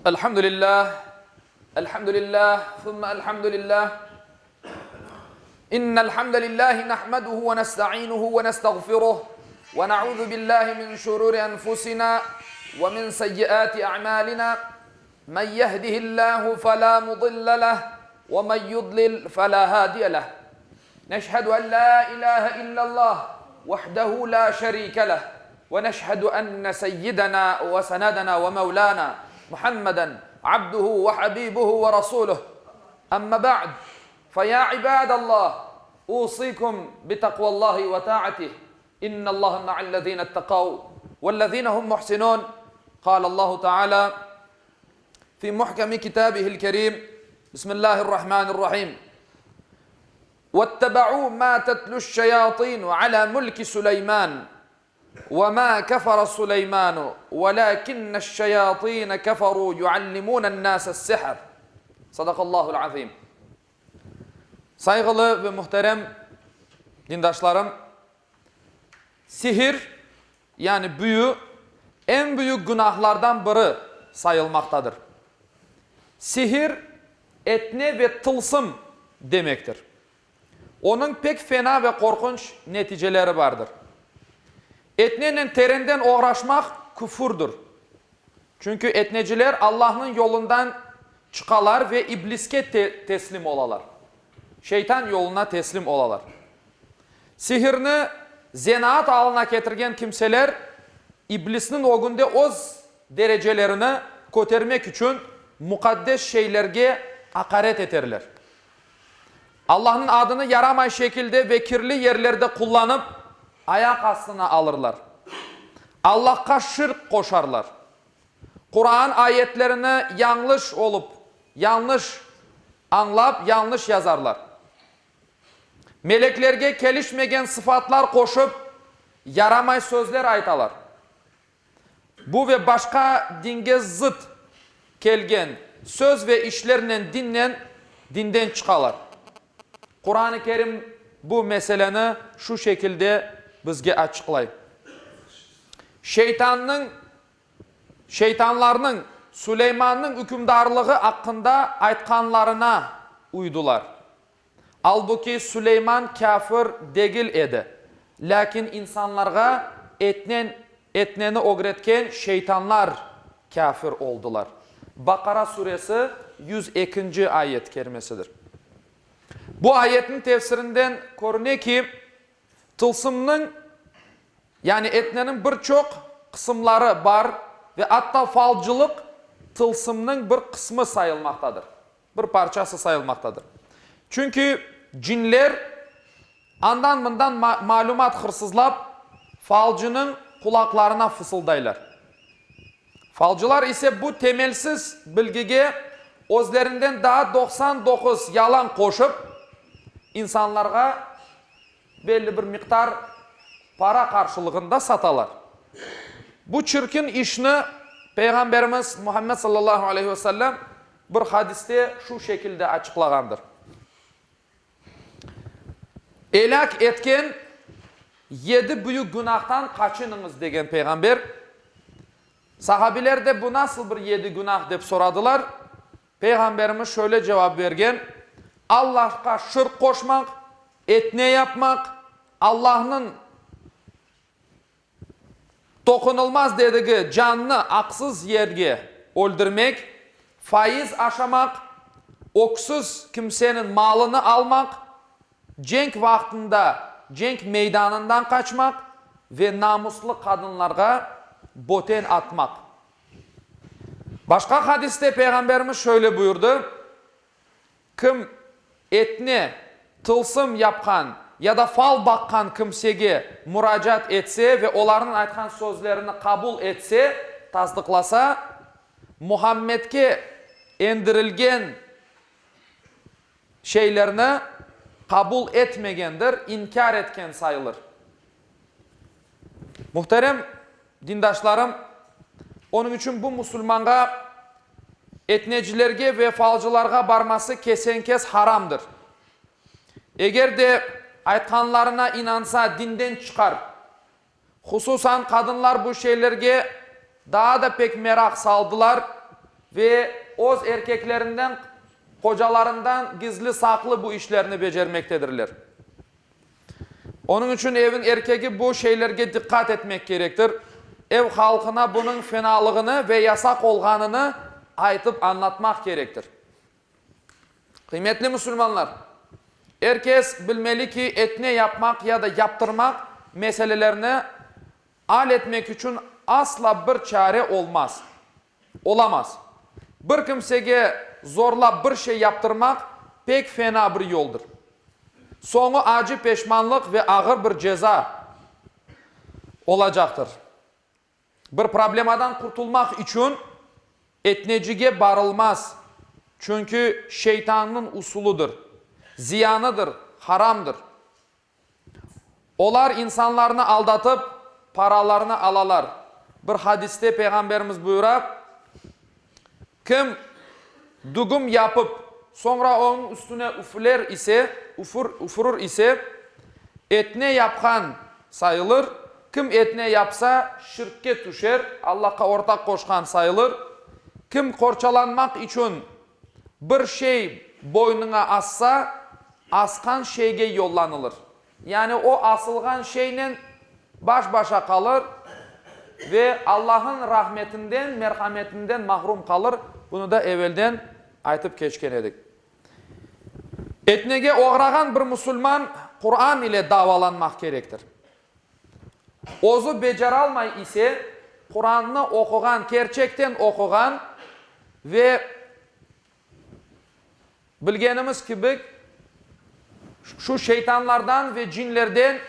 Elhamdülillah, elhamdülillah, thumma elhamdülillah. İnnel hamdelellahi nahmeduhu ve nesta'inuhu ve nestağfiruh ve na'udzu billahi min şururi enfusina ve min seyyiati a'malina. Men yehdihillahu fela mudille leh ve men yudlil fela hadiye leh. Neşhedü en la ilahe illallah vahdehu la şerike leh ve neşhedü enne seyyidena ve senedena ve mevlana Muhammeden abduhu ve habibuhu ve rasuluh. Amma ba'd. فيا عباد الله أوصيكم بتقوى الله وطاعته إن الله مع الذين اتقوا والذين هم محسنون قال الله تعالى في محكم كتابه الكريم بسم الله الرحمن الرحيم واتبعوا ما تتلو الشياطين على ملك سليمان وما كفر سليمان ولكن الشياطين كفروا يعلمون الناس السحر صدق الله العظيم. Saygılı ve muhterem dindaşlarım, sihir yani büyü en büyük günahlardan biri sayılmaktadır. Sihir etne ve tılsım demektir. Onun pek fena ve korkunç neticeleri vardır. Etnenin terinden uğraşmak küfürdür. Çünkü etneciler Allah'ın yolundan çıkalar ve ibliske teslim olalar. Şeytan yoluna teslim olalar. Sihirini zenaat alına getirgen kimseler iblisinin o günde öz derecelerini kötürmek için mukaddes şeylerge hakaret ederler. Allah'ın adını yaramay şekilde ve kirli yerlerde kullanıp ayak astına alırlar. Allah'a şirk koşarlar. Kur'an ayetlerini yanlış olup, yanlış anlap, yanlış yazarlar. Meleklerge gelişmegen sıfatlar koşup yaramay sözler aytalar. Bu ve başka dinge zıt kelgen söz ve işlerinin dinden çıkalar. Kur'an-ı Kerim bu meseleni şu şekilde bizge açıklay. Şeytanlarının Süleyman'ın hükümdarlığı hakkında aytkanlarına uydular. Halbuki Süleyman kafir değil edi. Lakin insanlarga etneni öğretken şeytanlar kafir oldular. Bakara suresi 102. ayet kerimesidir. Bu ayetin tefsirinden görünüyor ki tılsımның yani etnenin birçok kısımları var ve hatta falcılık tılsımның bir kısmı sayılmaktadır. Bir parçası sayılmaktadır. Çünkü cinler andan bundan malumat hırsızlap falcının kulaklarına fısıldaylar. Falcılar ise bu temelsiz bilgige özlerinden daha 99 yalan koşup insanlarga belli bir miktar para karşılığında satalar. Bu çirkin işini Peygamberimiz Muhammed sallallahu aleyhi ve sellem bir hadiste şu şekilde açıklagandır. Elak etken 7 büyük günahtan kaçınınız degen Peygamber. Sahabiler de bu nasıl bir 7 günah deyip soradılar. Peygamberimiz şöyle cevap vergen. Allah'a şirk koşmak, etne yapmak, Allah'ın dokunulmaz dediği canını haksız yerge öldürmek, faiz aşamak, öksüz kimsenin malını almak, cenk vaktinde cenk meydanından kaçmak ve namuslu kadınlarga boten atmak. Başka hadiste Peygamberimiz şöyle buyurdu. Kim etne, tılsım yapkan ya da fal bakkan kimsege müracaat etse ve onların aytkan sözlerini kabul etse, tasdiklasa, Muhammed'e indirilgen şeylerini kabul etmegendir, inkar etken sayılır. Muhterem dindaşlarım, onun için bu Müslümanga etnecilerge ve falcılarga barması kesenkes haramdır. Eğer de aytkanlarına inansa dinden çıkar. Hususan kadınlar bu şeylerge daha da pek merak saldılar. ve öz erkeklerinden, kocalarından gizli saklı bu işlerini becermektedirler. Onun için evin erkeği bu şeylerge dikkat etmek gerektir. Ev halkına bunun fenalığını ve yasak olganını aytıp anlatmak gerektir. Kıymetli Müslümanlar, herkes bilmeli ki etne yapmak ya da yaptırmak meselelerini halletmek için asla bir çare olmaz. Olamaz. Bir kimsege zorla bir şey yaptırmak pek fena bir yoldur. Sonu acı peşmanlık ve ağır bir ceza olacaktır. Bir problemadan kurtulmak için etnecige barılmaz. Çünkü şeytanın usuludur. Ziyanıdır, haramdır. Onlar insanlarını aldatıp paralarını alalar. Bir hadiste Peygamberimiz buyuruyor, kim dugum yapıp sonra onun üstüne üfürür ise etne yapkan sayılır. Kim etne yapsa şirke düşer, Allah'a ortak koşkan sayılır. Kim korçalanmak için bir şey boynuna assa, askan şeyge yollanılır. Yani o asılgan şeyle baş başa kalır ve Allah'ın rahmetinden, merhametinden mahrum kalır. Bunu da evvelden aytıp geçken edik. Etnege uğragan bir Müslüman Kur'an ile davalanmak gerektir. Ozu beceralmay ise Kur'an'ı okugan, gerçekten okugan ve bilgenimiz gibi şu şeytanlardan ve cinlerden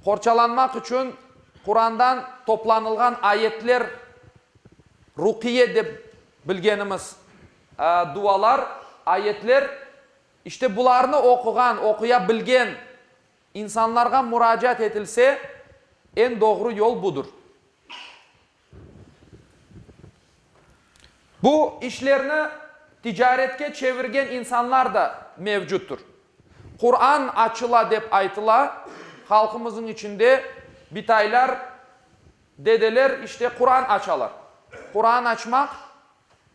korçalanmak için Kur'an'dan toplanılgan ayetler, rukiye de bilgenimiz dualar, ayetler, işte bularını okuyabilgen insanlarga müracaat etilse en doğru yol budur. Bu işlerini ticaretke çevirgen insanlar da mevcuttur. Kur'an açıla dep aytıla, halkımızın içinde bitaylar, dedeler işte Kur'an açalar. Kur'an açmak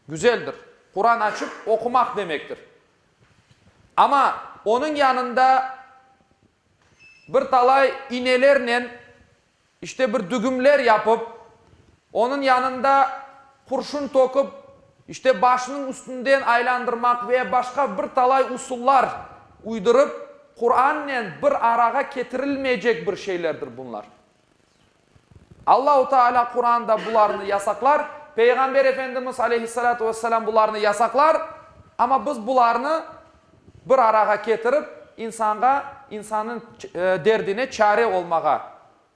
güzeldir. Kur'an açıp okumak demektir. Ama onun yanında bir talay inelerle işte bir düğümler yapıp onun yanında kurşun tokup işte başının üstünden aylandırmak veya başka bir talay usullar uydurup Kur'an'la bir araga getirilmeyecek bir şeylerdir bunlar. Allah-u Teala Kur'an'da bularını yasaklar. Peygamber Efendimiz Aleyhisselatü Vesselam bularını yasaklar. Ama biz bularını bir araga getirip insanın derdine çare olmağa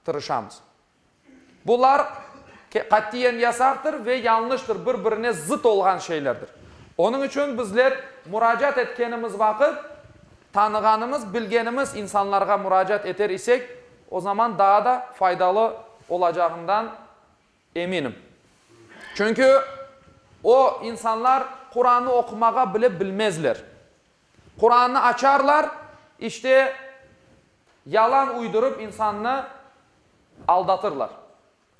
tırışamız. Bunlar katiyen yasaktır ve yanlıştır. Birbirine zıt olan şeylerdir. Onun için bizler müracaat etkenimiz vakit tanıganımız, bilgenimiz insanlarga müracaat eder isek o zaman daha da faydalı olacağından eminim. Çünkü o insanlar Kur'an'ı okumaga bile bilmezler. Kur'an'ı açarlar, işte yalan uydurup insanını aldatırlar.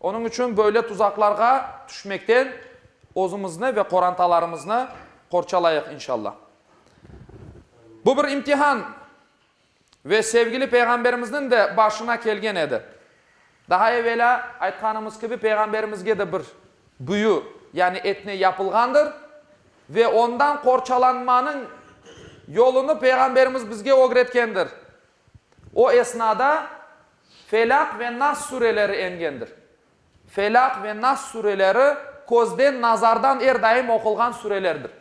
Onun için böyle tuzaklarga düşmekten özümüzni ve Kur'antalarımızını korçalayık inşallah. Bu bir imtihan ve sevgili Peygamberimizin de başına gelgen edi. Daha evvela aytkanımız gibi Peygamberimizge de bir büyü yani etne yapılgandır ve ondan korçalanmanın yolunu Peygamberimiz bizge öğretkendir. O esnada Felak ve Nas sureleri engendir. Felak ve Nas sureleri közden, nazardan daim okulgan surelerdir.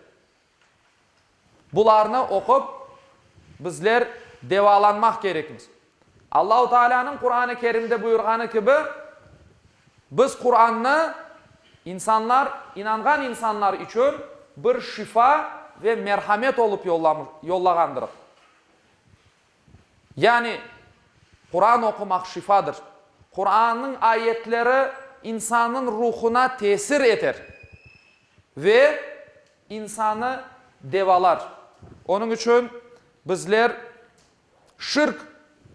Bularını okup bizler devalanmak gerekmiz. Allah-u Teala'nın Kur'an-ı Kerim'de buyurganı gibi biz Kur'an'ı inangan insanlar için bir şifa ve merhamet olup yollagandırıq. Yani Kur'an okumak şifadır. Kur'an'ın ayetleri insanın ruhuna tesir eder ve insanı devalar. Onun için bizler şirk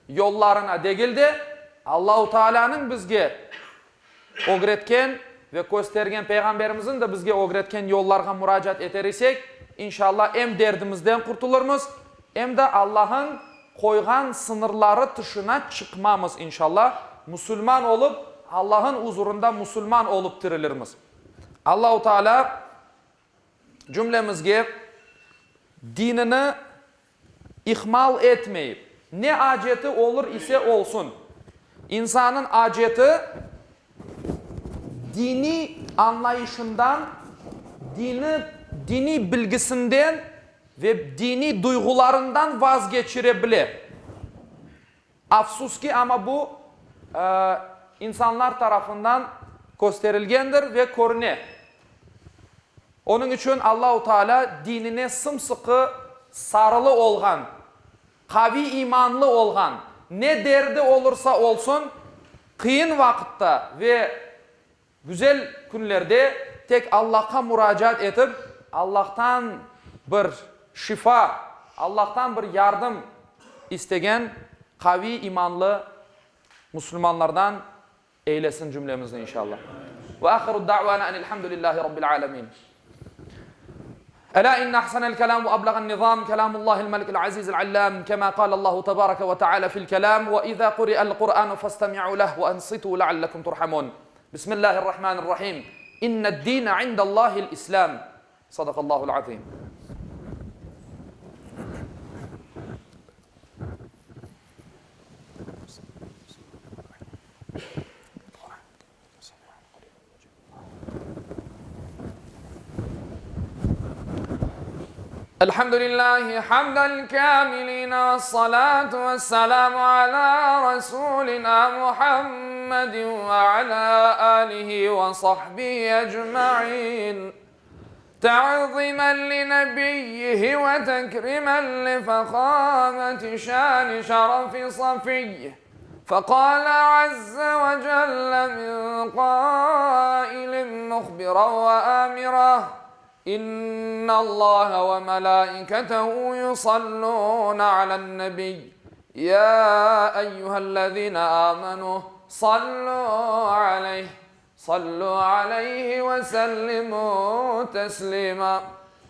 yollarına değil de Allah-u Teala'nın bizge öğretken ve göstergen peygamberimizin de bizge öğretken yollarga müracaat edersek, inşallah hem derdimizden kurtulurmuz, hem de Allah'ın koygan sınırları dışına çıkmamız inşallah. Müslüman olup, Allah'ın huzurunda Müslüman olup dirilirmiz. Allah-u Teala cümlemizge dinini ihmal etmeyip, ne aceti olur ise olsun, insanın aceti dini anlayışından, dini bilgisinden ve dini duygularından vazgeçirebilir. Afsus ki ama bu insanlar tarafından gösterilgendir ve korune. Onun için Allah-u Teala dinine sımsıkı sarılı olgan, kavi imanlı olgan, ne derdi olursa olsun, kıyın vakitte ve güzel günlerde tek Allah'a müracaat edip, Allah'tan bir şifa, Allah'tan bir yardım istegen kavi imanlı Müslümanlardan eylesin cümlemizde inşallah. Ve ahiru da'vana enilhamdülillahi rabbil alemin. ألا إن أحسن الكلام وأبلغ النظام كلام الله الملك العزيز العلام كما قال الله تبارك وتعالى في الكلام وإذا قرئ القرآن فاستمعوا له وأنصتوا لعلكم ترحمون بسم الله الرحمن الرحيم إن الدين عند الله الإسلام صدق الله العظيم. الحمد لله حمد الكاملين والصلاة والسلام على رسولنا محمد وعلى آله وصحبه أجمعين تعظيما لنبيه وتكريما لفخامة شان شرف صفيه فقال عز وجل من قائل مخبرا وآمرا إن الله وملائكته يصلون على النبي يا أيها الذين آمنوا صلوا عليه وسلموا تسليما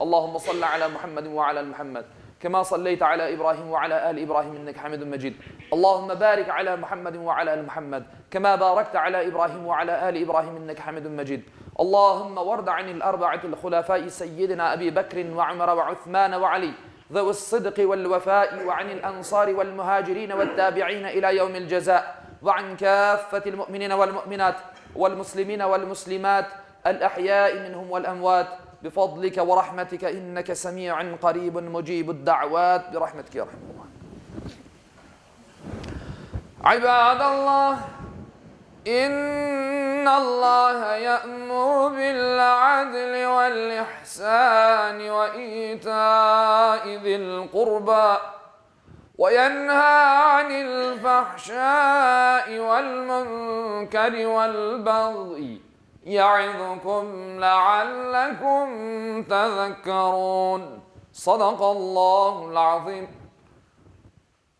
اللهم صل على محمد وعلى آل محمد كما صليت على إبراهيم وعلى آل إبراهيم إنك حميد مجيد اللهم بارك على محمد وعلى آل محمد كما باركت على إبراهيم وعلى آل إبراهيم إنك حميد مجيد اللهم وارض عن الأربعة الخلفاء سيدنا أبي بكر وعمر وعثمان وعلي ذوي الصدق والوفاء وعن الأنصار والمهاجرين والتابعين إلى يوم الجزاء وعن كافة المؤمنين والمؤمنات والمسلمين والمسلمات الأحياء منهم والأموات بفضلك ورحمتك إنك سميع قريب مجيب الدعوات برحمتك يا رحمة الله. عباد الله إن الله يأمر بالعدل والإحسان وإيتاء ذي القربى وينهى عن الفحشاء والمنكر والبغي يعظكم لعلكم تذكرون صدق الله العظيم.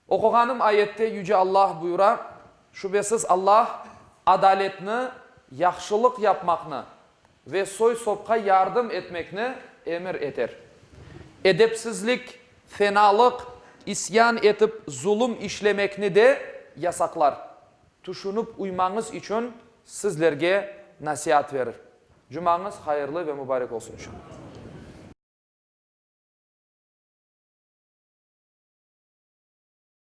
Okuğanım ayette Yüce Allah buyura, şüphesiz Allah adaletini, yaxşılık yapmakını ve soy sopka yardım etmekini emir eder. Edepsizlik, fenalık, isyan etip zulüm işlemekini de yasaklar. Düşünüp uymanız için sizlerge nasihat verir. Cumanız hayırlı ve mübarek olsun inşallah.